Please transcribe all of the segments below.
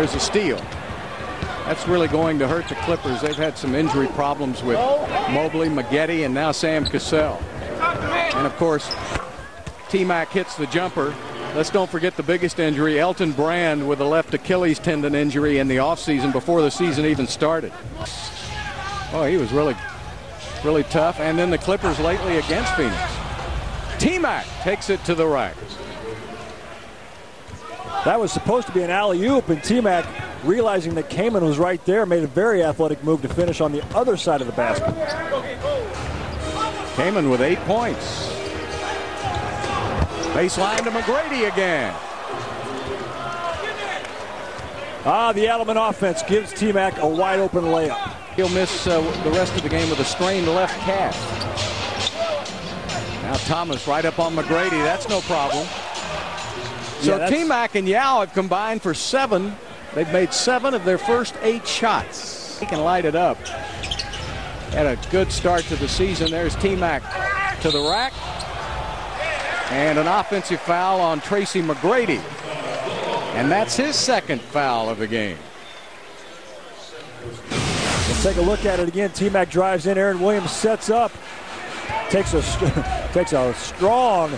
There's a steal. That's really going to hurt the Clippers. They've had some injury problems with Mobley, McGrady, and now Sam Cassell. And of course, T-Mac hits the jumper. Let's don't forget the biggest injury, Elton Brand with a left Achilles tendon injury in the offseason before the season even started. Oh, he was really tough. And then the Clippers lately against Phoenix. T-Mac takes it to the rack. That was supposed to be an alley-oop, and T-Mac, realizing that Kaman was right there, made a very athletic move to finish on the other side of the basket. Kaman with 8 points. Baseline to McGrady again. The Adelman offense gives T-Mac a wide-open layup. He'll miss the rest of the game with a strained left calf. Now Thomas right up on McGrady. That's no problem. So Yeah, T-Mac and Yao have combined for 7. They've made 7 of their first 8 shots. He can light it up. Had a good start to the season. There's T-Mac to the rack. And an offensive foul on Tracy McGrady. And that's his second foul of the game. Let's take a look at it again. T-Mac drives in. Aaron Williams sets up. Takes a strong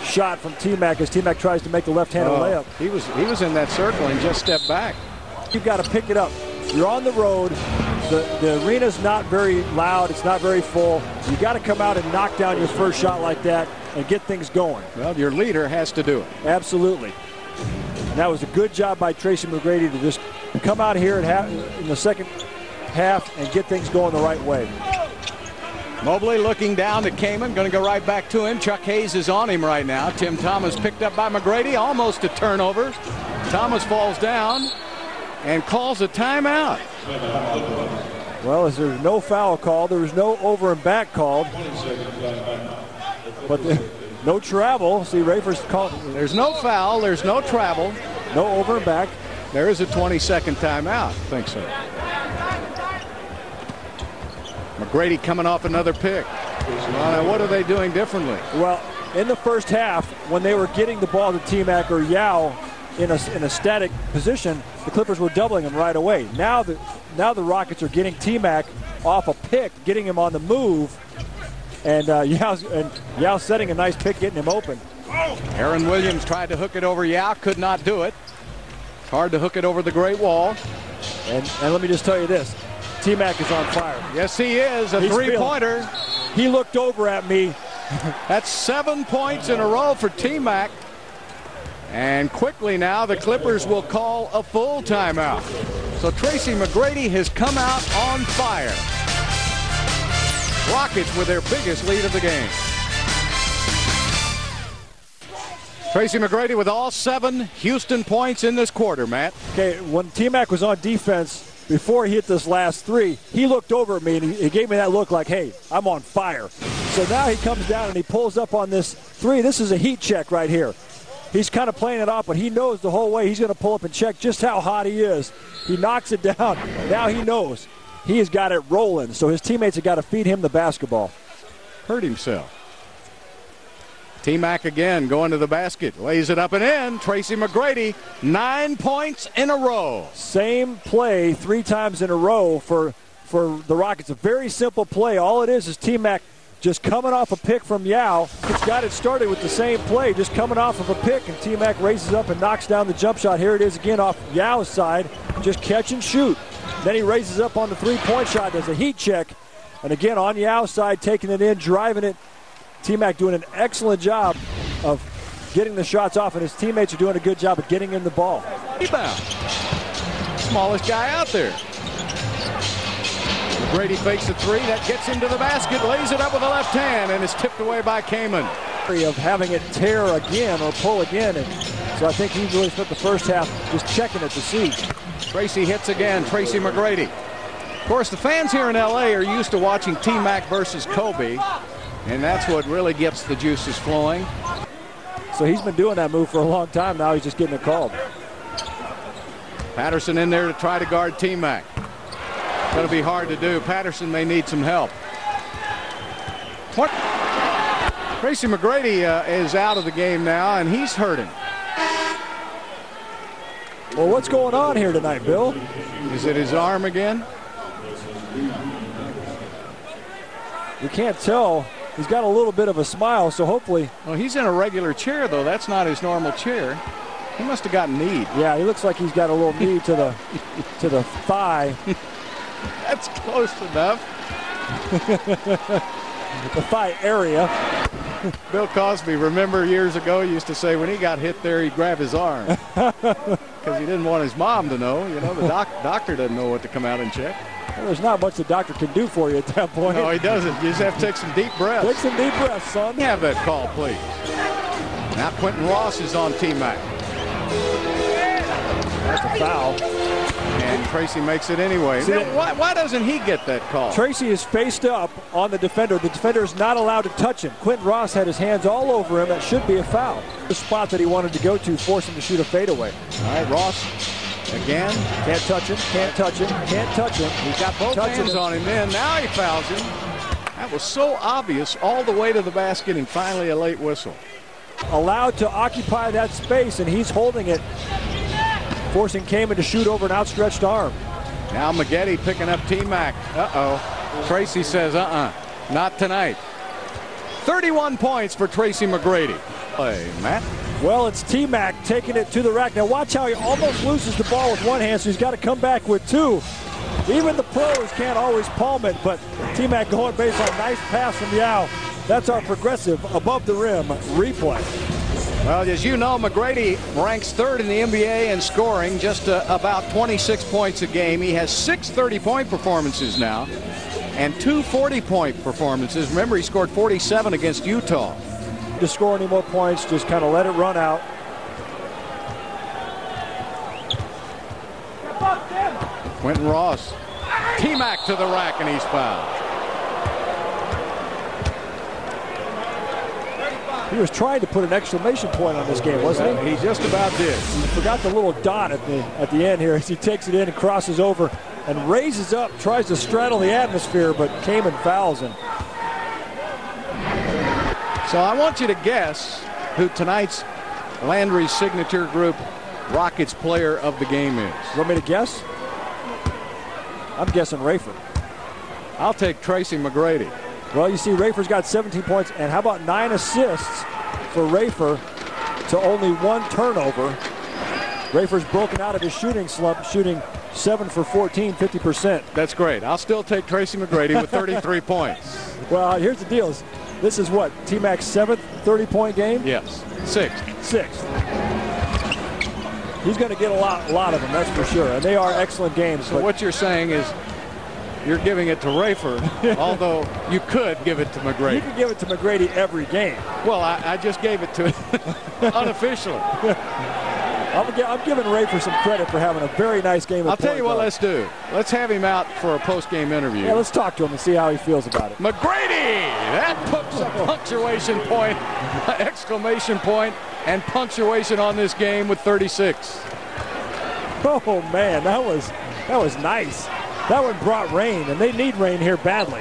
shot from T-Mac as T-Mac tries to make the left-handed layup. He was in that circle and just stepped back. You've got to pick it up. You're on the road. The arena's not very loud. It's not very full. You got to come out and knock down your first shot like that and get things going. Well, your leader has to do it. Absolutely. And that was a good job by Tracy McGrady to just come out here in the second half and get things going the right way. Mobley looking down to Kaman, going to go right back to him. Chuck Hayes is on him right now. Tim Thomas picked up by McGrady, almost a turnover. Thomas falls down and calls a timeout. Well, as there's no foul called, there was no over and back called. But no travel. See, Rafer's called. There's no foul, there's no travel. No over and back. There is a 20-second timeout. I think so. McGrady coming off another pick. Well, now what are they doing differently? Well, in the first half, when they were getting the ball to T-Mac or Yao in a static position, the Clippers were doubling him right away. Now the Rockets are getting T-Mac off a pick, getting him on the move, and Yao setting a nice pick, getting him open. Aaron Williams tried to hook it over Yao, could not do it. It's hard to hook it over the Great Wall. And let me just tell you this. T-Mac is on fire. Yes, he is. A three-pointer. He looked over at me. That's 7 points in a row for T-Mac. And quickly now, the Clippers will call a full timeout. So Tracy McGrady has come out on fire. Rockets with their biggest lead of the game. Tracy McGrady with all 7 Houston points in this quarter, Matt. Okay, when T-Mac was on defense, before he hit this last 3, he looked over at me and he gave me that look like, hey, I'm on fire. So now he comes down and he pulls up on this 3. This is a heat check right here. He's kind of playing it off, but he knows the whole way he's going to pull up and check just how hot he is. He knocks it down. Now he knows he has got it rolling. So his teammates have got to feed him the basketball. Hurt himself. T-Mac again going to the basket. Lays it up and in. Tracy McGrady, 9 points in a row. Same play 3 times in a row for the Rockets. A very simple play. All it is T-Mac just coming off a pick from Yao. It's got it started with the same play, just coming off of a pick, and T-Mac raises up and knocks down the jump shot. Here it is again off Yao's side. Just catch and shoot. Then he raises up on the three-point shot, does a heat check, and again on Yao's side, taking it in, driving it. T-Mac doing an excellent job of getting the shots off, and his teammates are doing a good job of getting him the ball. Rebound. Smallest guy out there. McGrady fakes a 3. That gets him to the basket, lays it up with the left hand, and is tipped away by Kaman. Of having it tear again or pull again, and so I think he really spent the first half just checking it to see. Tracy hits again, Tracy McGrady. Of course, the fans here in L.A. are used to watching T-Mac versus Kobe, and that's what really gets the juices flowing. So he's been doing that move for a long time now. He's just getting it called. Patterson in there to try to guard T-Mac. Going to be hard to do. Patterson may need some help. Tracy McGrady is out of the game now, and he's hurting. Well, what's going on here tonight, Bill? Is it his arm again? We can't tell. He's got a little bit of a smile, so hopefully. Well, he's in a regular chair, though. That's not his normal chair. He must have gotten kneed. Yeah, he looks like he's got a little knee to the thigh. That's close enough. The thigh area. Bill Cosby, remember years ago, used to say when he got hit there, he'd grab his arm. Because he didn't want his mom to know. You know, the doctor doesn't know what to come out and check. Well, there's not much the doctor can do for you at that point. No, he doesn't. You just have to take some deep breaths. Take some deep breaths, son. Have that call, please. Now Quentin Ross is on T-Mac. That's a foul. And Tracy makes it anyway. Why doesn't he get that call? Tracy is faced up on the defender. The defender is not allowed to touch him. Quentin Ross had his hands all over him. That should be a foul. The spot that he wanted to go to forced him to shoot a fadeaway. All right, Ross again. Can't touch him. Can't touch him. Can't touch him. He's got both hands on him then. Now he fouls him. That was so obvious all the way to the basket and finally a late whistle. Allowed to occupy that space, and he's holding it, forcing Kamen to shoot over an outstretched arm. Now McGrady picking up T-Mac. Uh-oh. Tracy says, not tonight. 31 points for Tracy McGrady. Hey, Matt. Well, it's T-Mac taking it to the rack. Now watch how he almost loses the ball with one hand, so he's got to come back with two. Even the pros can't always palm it, but T-Mac going based on nice pass from Yao. That's our progressive above the rim replay. Well, as you know, McGrady ranks third in the NBA in scoring, just about 26 points a game. He has 6 30-point performances now and 2 40-point performances. Remember, he scored 47 against Utah. To score any more points, just kind of let it run out. Quentin Ross. T-Mac to the rack, and he's fouled. He was trying to put an exclamation point on this game, wasn't he? He just about did. He forgot the little dot at the end here as he takes it in and crosses over and raises up, tries to straddle the atmosphere, but Kamen fouls him. So I want you to guess who tonight's Landry Signature Group Rockets player of the game is. You want me to guess? I'm guessing Rafer. I'll take Tracy McGrady. Well, you see, Rafer's got 17 points, and how about 9 assists for Rafer to only 1 turnover? Rafer's broken out of his shooting slump, shooting 7 for 14, 50%. That's great. I'll still take Tracy McGrady with 33 points. Well, here's the deal. This is what, T-Mac's 7th 30-point game? Yes, 6th. 6th. He's going to get a lot of them, that's for sure. And they are excellent games. So what you're saying is you're giving it to Rafer, although you could give it to McGrady. You could give it to McGrady every game. Well, I just gave it to him unofficially. I'm giving Rafer some credit for having a very nice game. I'll tell you what let's do. Let's have him out for a post-game interview. Yeah, let's talk to him and see how he feels about it. McGrady! That puts a punctuation point, exclamation point, and punctuation on this game with 36. Oh, man, that was nice. That one brought rain, and they need rain here badly.